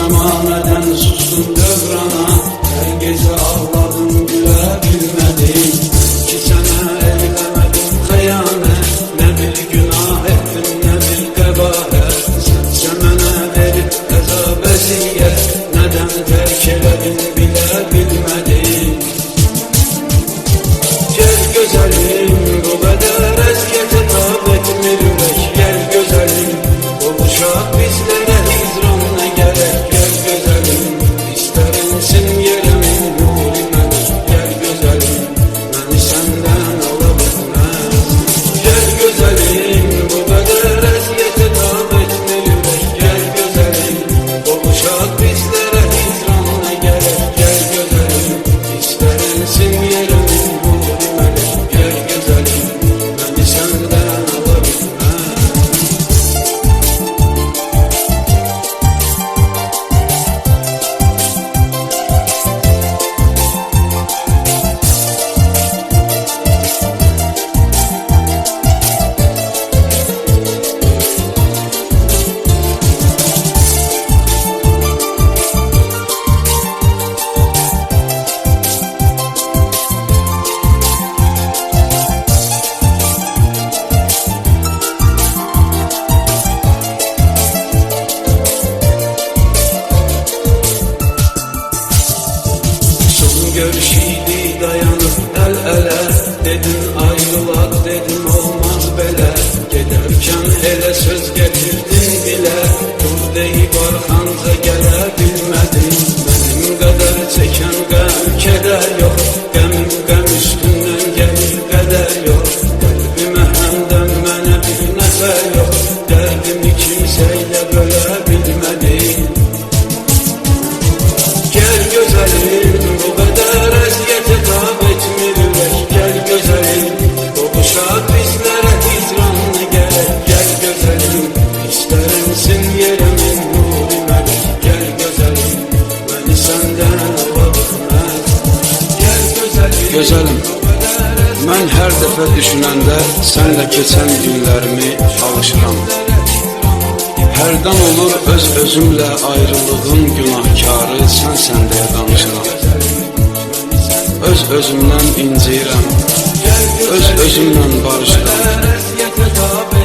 Zamaneden sustum dövrana, her gece ağladım gülebilmedim. 2 sene eylemedim hıyanet, ne bir günah ettim ne bir kabahat. Sen mənə verip əzab əziyyət, neden terk eledin bilebilmedim. Gel güzelim, bu kadar əziyyətə tab etmir ürək. Gel güzelim, oluşaq bizlərə hicran nə gerek. Gel güzelim, istərinsin yeremin nuri mənim. Gel güzelim, məni səndən ala bilməz. Gel güzelim, bu kadar əziyyətə tab etmir ürək. Gel güzelim, oluşaq bizlərə hicran nə gerek. Gel güzelim, istərinsin yeremin nuri mənim. Gel güzelim, məni səndən ala bilməz. Görüşüydü dayanıp el-ele, dedin ayrılak dedim olmaz belə. Giderken ele söz getirdin bile, dur deyip arxanca gələ bilmedin. Benim kadar çeken qəm keder yok, qəmim qəm üstündən gelir qədər yok. Qəlbimə həmdən mənə bir nəfər yok, dərdimi kimsəyle bölə bilmedin. Gel güzelim, bu kadar əziyyətə tab etmir ürək. Gel güzelim, qovuşaq bizlərə hicran nə gerek. Gel güzelim, istərinsin yeremin nuri mələk. Gel güzelim, məni səndən ala bilməz. Gel güzelim, Gözəlim, mən hər dəfə düşünəndə sənlə keçən günlərimi alışıram. Hərdən olur öz-özümlə ayrılığın günahkarı sənsən deyə danışıram. Öz-özümdən inciyirəm, öz-özümlə barışıram.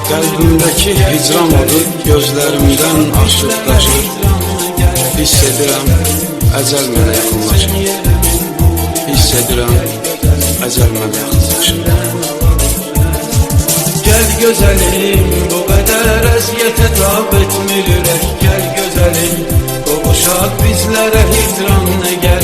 Qəlbimdəki hicran odu gözlərimdən aşıb daşır. Hiss edirəm, əcəl mənə yaxınlaşır. Hiss edirəm, əcəl mənə yaxınlaşır. gel güzelim, bu kadar əziyyətə tab etmir ürək. Gel güzelim, qovuşaq bizlərə hicran nə gerek.